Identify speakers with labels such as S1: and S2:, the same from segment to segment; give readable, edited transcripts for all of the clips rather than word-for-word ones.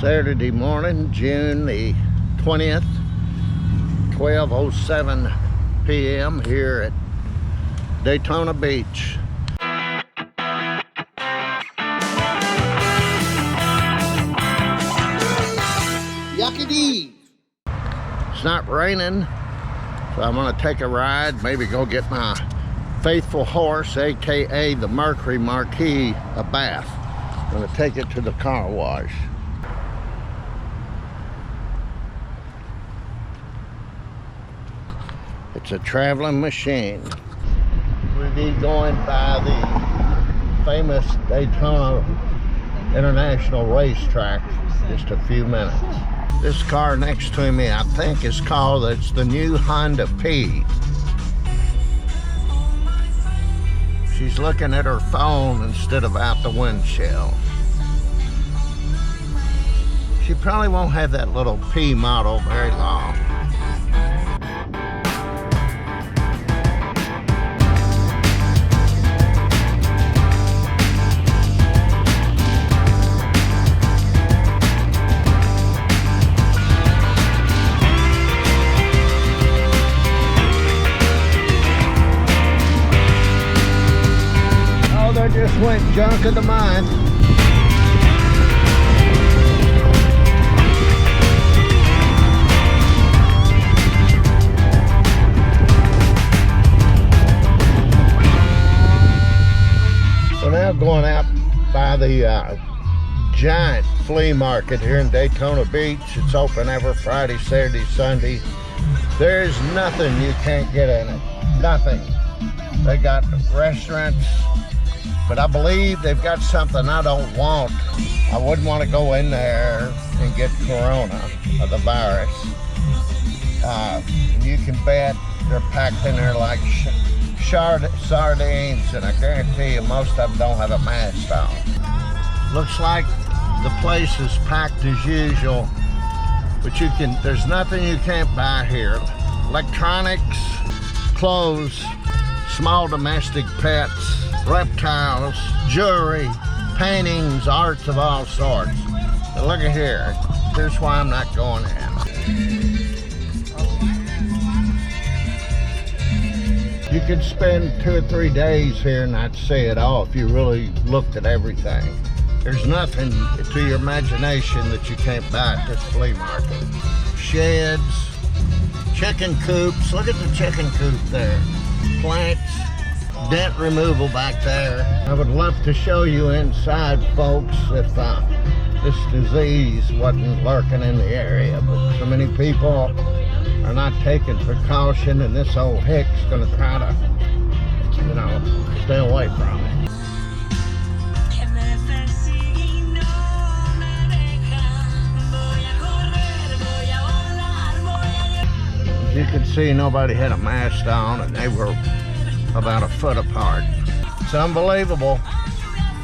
S1: Saturday morning, June the 20th, 12:07 p.m. here at Daytona Beach. Yucky-dee! It's not raining, so I'm gonna take a ride, maybe go get my faithful horse, aka the Mercury Marquis, a bath. I'm gonna take it to the car wash. It's a traveling machine. We'll be going by the famous Daytona International Racetrack in just a few minutes. This car next to me, I think is called, it's the new Honda P. She's looking at her phone instead of out the windshield. She probably won't have that little P model very long. Just went junk of the mine. We're now going out by the giant flea market here in Daytona Beach. It's open every Friday, Saturday, Sunday. There's nothing you can't get in it. Nothing. They got restaurants, but I believe they've got something I don't want. I wouldn't want to go in there and get corona or the virus. You can bet they're packed in there like sardines, and I guarantee you most of them don't have a mask on. Looks like the place is packed as usual, but there's nothing you can't buy here. Electronics, clothes, small domestic pets, reptiles, jewelry, paintings, arts of all sorts. But look at here. Here's why I'm not going in. You could spend 2 or 3 days here and not see it all if you really looked at everything. There's nothing to your imagination that you can't buy at this flea market. Sheds, chicken coops. Look at the chicken coop there. Plants. Dent removal back there. I would love to show you inside, folks, if this disease wasn't lurking in the area, but so many people are not taking precaution, and this old hick's gonna try to, stay away from it. As you can see, nobody had a mask on, and they were about a foot apart. It's unbelievable.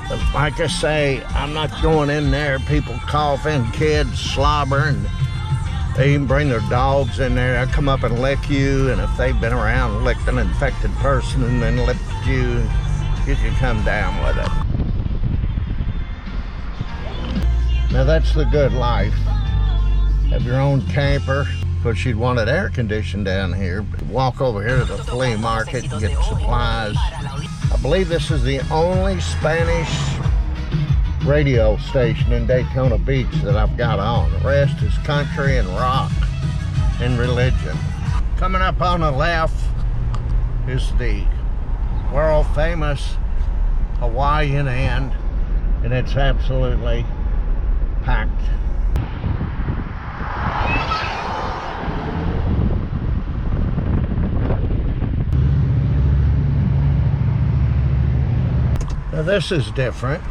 S1: But like I say, I'm not going in there. People coughing, kids slobbering. They even bring their dogs in there. They'll come up and lick you, and if they've been around and licked an infected person and then licked you, you can come down with it. Now that's the good life. Have your own camper. But you'd want it air conditioned down here. Walk over here to the flea market and get supplies. I believe this is the only Spanish radio station in Daytona Beach that I've got on. The rest is country and rock and religion. Coming up on the left is the world famous Hawaiian Inn, and it's absolutely packed. Now this is different.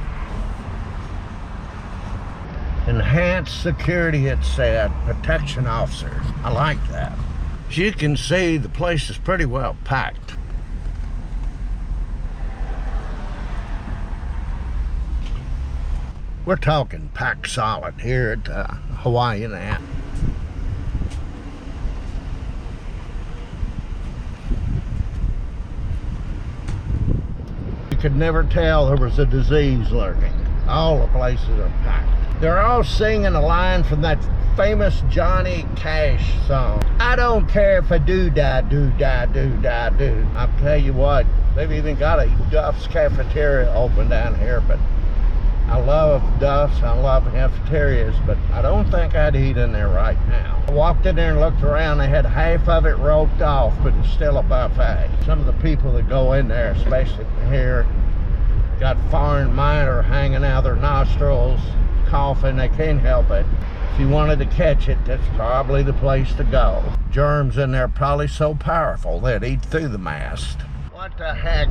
S1: Enhanced security, it said. Protection officers. I like that. As you can see, the place is pretty well packed. We're talking packed solid here at Hawaiian Inn. You could never tell there was a disease lurking. All the places are packed. They're all singing a line from that famous Johnny Cash song. I don't care if I do die, do die, do die, do. I'll tell you what, they've even got a Duff's cafeteria open down here, but I love Duff's, I love cafeterias, but I don't think I'd eat in there right now. I walked in there and looked around, they had half of it roped off, but it's still a buffet. Some of the people that go in there, especially here, got foreign matter hanging out of their nostrils, coughing, they can't help it. If you wanted to catch it, that's probably the place to go. Germs in there probably so powerful they'd eat through the mast. What the heck?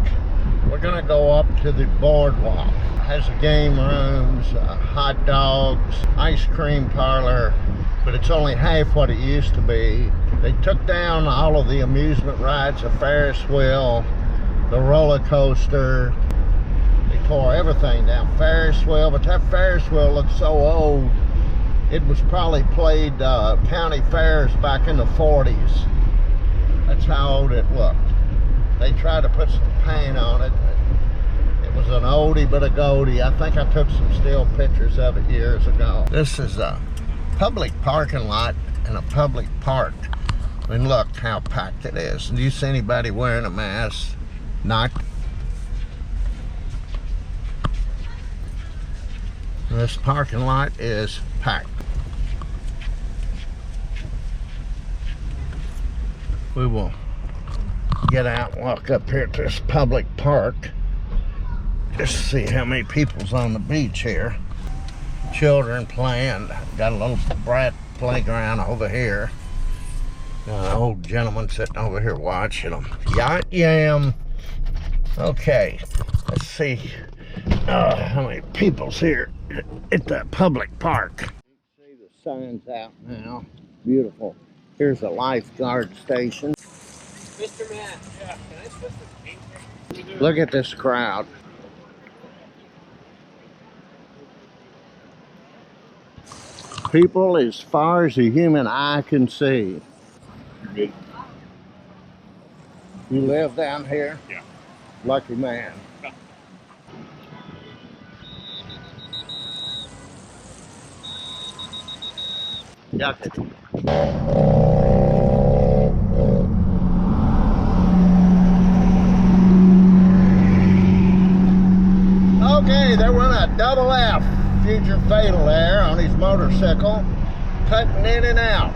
S1: We're gonna go up to the Boardwalk. It has game rooms, hot dogs, ice cream parlor, but it's only half what it used to be. They took down all of the amusement rides, the Ferris wheel, the roller coaster. They tore everything down. Ferris wheel, but that Ferris wheel looks so old. It was probably played county fairs back in the 40s. That's how old it looked. They tried to put some paint on it. It was an oldie but a goldie. I think I took some still pictures of it years ago. This is a public parking lot in a public park. I mean, look how packed it is. Do you see anybody wearing a mask? Not. This parking lot is packed. We will get out and walk up here to this public park just to see how many people's on the beach here. Children playing. Got a little brat playground over here. Got an old gentleman sitting over here watching them. Yacht yam. Okay, let's see how many people's here at the public park. You can see the signs out now. Beautiful. Here's a lifeguard station.
S2: Mr. Man, yeah, can I switch the paint?
S1: Look at this crowd. People as far as the human eye can see.
S2: Good.
S1: You live down here?
S2: Yeah.
S1: Lucky man.
S2: Yeah.
S1: Yuck it. Okay, there went a double F, future fatal there on his motorcycle, cutting in and out.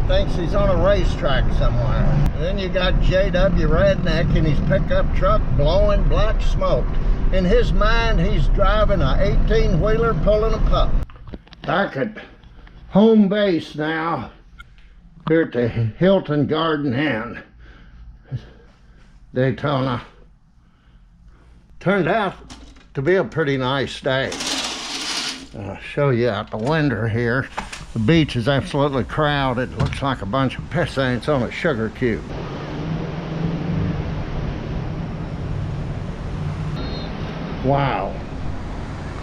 S1: Thinks he's on a racetrack somewhere. And then you got JW Redneck in his pickup truck blowing black smoke. In his mind, he's driving a 18-wheeler pulling a pup. Back at home base now, here at the Hilton Garden Inn, Daytona. Turned out to be a pretty nice day. I'll show you out the window here. The beach is absolutely crowded. It looks like a bunch of piss ants on a sugar cube. Wow.